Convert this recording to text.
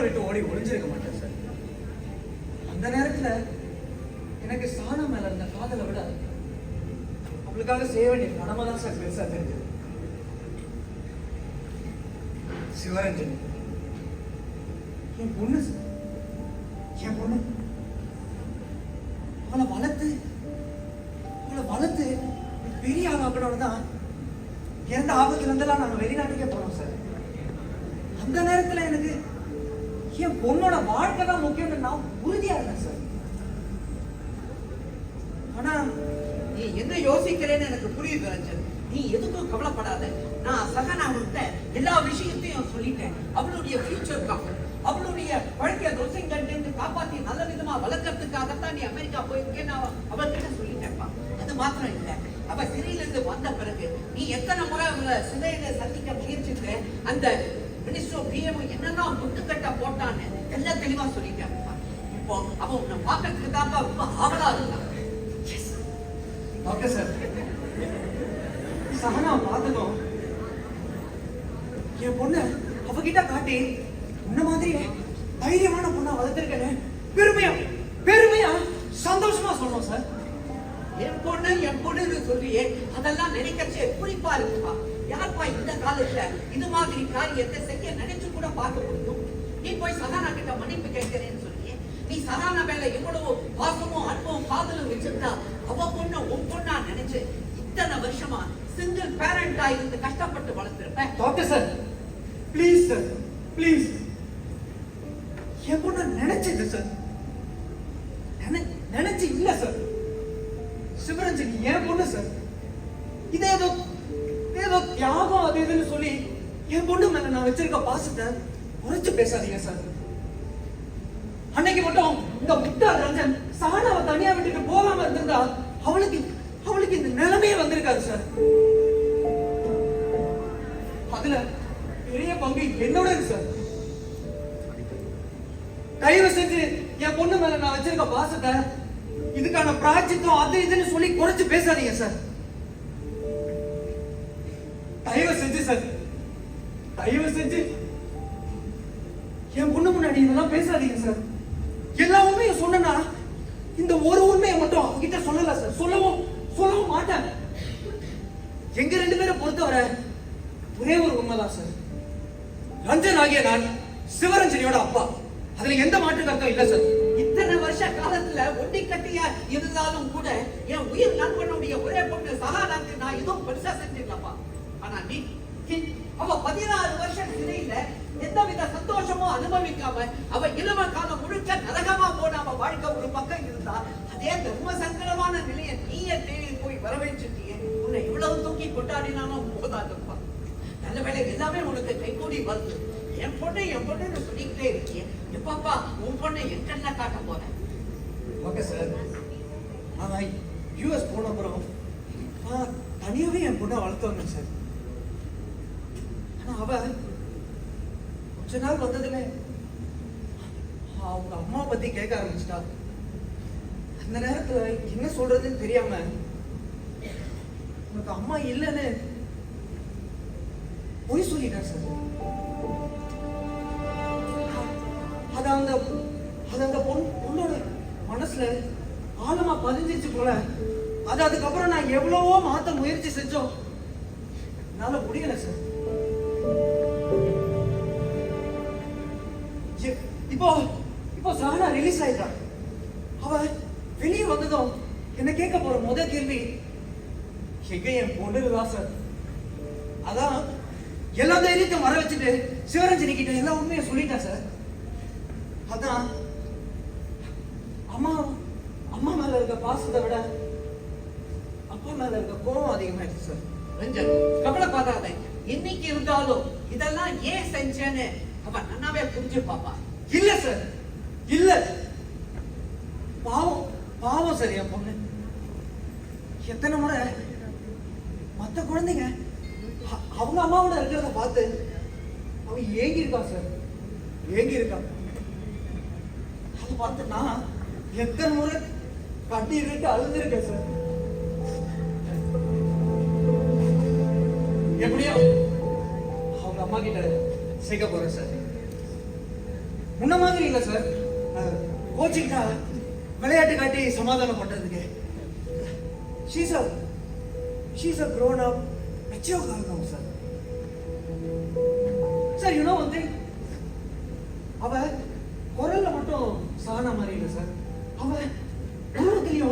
விட்டு ஓடி ஒளிஞ்சிருக்க மாட்டேன் சார். அந்த நேரத்துல எனக்கு சாணம் மேல இருந்த காதலை விட அவளுக்காக செய்ய வேண்டிய கடமை தான் சார் பெருசா தெரிஞ்சது. சிவரஞ்சனி என் பொண்ணு சார், என் பொண்ணு. அவளை வளர்த்து பெரிய ஆளாக்கணும்னு தான் எந்த ஆபத்துல இருந்தெல்லாம் நாங்க வெளிநாட்டுக்கே போனோம் சார். அந்த நேரத்துல எனக்கு என் பொண்ணோட வாழ்க்கை தான் முக்கியம் நான் உறுதியா இருந்தேன் சார். ஆனா நீ என்ன யோசிக்கிறேன்னு எனக்கு புரியுது ரஞ்சன். நீ எதுக்கும் கவலைப்படாத. நான் சகனா விட்ட எல்லா விஷயத்தையும் சொல்லிட்டேன். அவளுடைய ஃபியூச்சருக்காக, அவளுடைய வாழ்க்கைய தோசைங்கள்ட்டு காப்பாத்தி நல்ல விதமா வளர்க்கறதுக்காகத்தான் நீ அமெரிக்கா போயிருக்கேன்னு அவர்கிட்ட சொல்லிட்டேன்ப்பா. அது மாத்திரம் இல்ல, அவ சிறையிலிருந்து வந்த பிறகு நீ எத்தனை முறை அவளை சிறையில சந்திக்க முயற்சிக்கிற, அந்த மினிஸ்டர் பிஎம் என்னெல்லாம் முட்டுக்கட்ட போட்டான்னு எல்லாம் தெளிவா சொல்லிட்டேன். இப்போ அவன் உன்னை பார்க்கறதுக்கு தான் ரொம்ப ஆவலா இருந்தான். Okay sir. சகனா பார்த்ததும் என் பொண்ணு அவகிட்ட காட்டி இந்த மாதிரி தைரியமான பொண்ணா வளர்த்திருக்கேன்னு பெருமையா சந்தோஷமா சொல்றோம் சார். என் பொண்ணுன்னு சொல்லியே அதெல்லாம் நினைக்கச்சே குறிப்பா இருக்குப்பா. யாருப்பா இந்த காலத்துல இது மாதிரி காரியத்தை செய்ய நினைச்சு கூட பார்க்க முடியும்? நீ போய் சகானா கிட்ட மன்னிப்பு கேட்கிறேன்னு சொல்லியே நீ சகானா மேல எவ்வளவு பாசமும் அன்பும் காதலும் வச்சிருந்தா அவ பொண்ணு உன் பொண்ணா நினைச்சு இத்தனை வருஷமா சிங்கிள் பேரண்டா இருந்து கஷ்டப்பட்டு வளர்த்திருப்பேன். Doctor sir please sir, please. என் பொண்ணு நினைச்சது சார், நினைச்சு இல்ல சார். சிவரஞ்சனி என் பொண்ணு சார். இதே ஏதோ தியாகம் அது இதுன்னு சொல்லி என் பொண்ணு மேல நான் வச்சிருக்க பாசத்தை உரைச்சு பேசாதீங்க சார். அன்னைக்கு மட்டும் இந்த முட்டாள் ரஞ்சன் சகனாவை தனியா விட்டுட்டு போகாம இருந்திருந்தா அவளுக்கு இந்த நிலைமையே வந்திருக்காது சார். அதுல பெரிய பங்கு என்னோட இருக்கு சார். தயவு செஞ்சு என் பொண்ணு மேல நான் வச்சிருக்க பாசத்தை இதுக்கான பிராய்ச்சித்தம் அது இதுன்னு சொல்லி குறைச்சு பேசாதீங்க சார். தயவு செஞ்சு சார், தயவு செஞ்சு என் பொண்ணு முன்னாடி இதெல்லாம் பேசாதீங்க சார். எல்லா உண்மையும் சொன்னா இந்த ஒரு உண்மையை மட்டும் அவகிட்ட சொல்லல சார். சொல்லவும் மாட்டேன். எங்க ரெண்டு பேரை பொறுத்தவரை ஒரே ஒரு உண்மைதான் சார். ரஞ்சன் ஆகிய நான் சிவரஞ்சனியோட அப்பா. அதுல எந்த மாற்று கருத்தும் இல்ல சார். இத்தனை வருஷ காலத்துல ஒட்டி கட்டியா இருந்தாலும் கூட என் உயிர் நண்பனுடைய ஒரே பொண்ணு சகானாக்கு நான் எதுவும் பெருசா செஞ்சிடலப்பா. ஆனா நீ அவ 16 வருஷம் சிறையில எந்தவித சந்தோஷமும் அனுபவிக்காம அவ இளம காலம் முழுக்க நரகமா போன அவ வாழ்க்கை ஒரு பக்கம் இருந்தா, அதே தர்ம சங்கடமான நிலையை நீயே தேடி போய் வரவேற்றிட்டியே. உன்னை இவ்வளவு தூக்கி கொண்டாடினாலும் போதாதுப்பா. நல்ல வேலை எல்லாமே உனக்கு கைகூடி வருது. என் பொண்ணுன்னு சொல்லிக்கிட்டே இருக்கிய. எப்பப்பா உன் பொண்ணை என்கிட்ட காட்ட போறேன்? Okay sir. நான் யூஎஸ் போன அப்புறம் தனியாவே என் பொண்ணை வளர்த்து வந்தேன் சார். ஆனா அவ கொஞ்ச நாள் வந்ததுல அவங்க அம்மா பத்தி கேட்க ஆரம்பிச்சிட்டா. அந்த நேரத்துல என்ன சொல்றதுன்னு தெரியாம உனக்கு அம்மா இல்லைன்னு பொய் சொல்லிட்டேன் சார். அந்த பொண்ணோட மனசுல ஆழமா பதிஞ்சிச்சு போல. அதுக்கப்புறம் நான் எவ்வளவோ மாத்த முயற்சி செஞ்சோம், என்னால முடியல சார். இப்போ சஹனா ரிலீஸ் ஆயிட்டா. அவ வெளியே வந்ததும் என்ன கேட்க போற முதல் கேள்வி எங்க என் பொண்ணுதான் சார். அதான் எல்லா தைரியத்தையும் வர வச்சுட்டு சிவரஞ்சனி கிட்ட எல்லா உண்மையை சொல்லிட்டா சார். அதான் அம்மா மேல இருக்க பாசத்தை விட அப்பா மேல இருக்க கோபம் அதிகமாயிடுச்சு சார். ரஞ்சன் கவலைப்படாத. இன்னைக்கு இருந்தாலும் இதெல்லாம் ஏன் செஞ்சேன்னு அவன் நன்னாவே புரிஞ்சு பாப்பா. இல்ல சார், இல்ல. பாவம் சார் என் பொண்ணு. எத்தனை முறை மத்த குழந்தைங்க அவங்க அம்மாவோட இருக்கிறத பார்த்து அவ ஏங்கி இருக்கா சார், ஏங்கி இருக்கா. அதை பார்த்து நான் எத்தனை முறை கண்ணீர் விட்டு அழுந்திருக்கேன் சார். எப்படியோ அவங்க அம்மா கிட்ட சேர்க்க போறேன் சார். முன்ன மாதிரி இல்ல சார். கோச்சிக்கிட்டா விளையாட்டு காட்டி சமாதானம் பண்றதுக்கு. she's a grown up mature girl now sir. Sir, you know one thing, அவ குரல்ல மட்டும் சானா மாதிரி இல்ல சார், அவ உலகத்திலேயே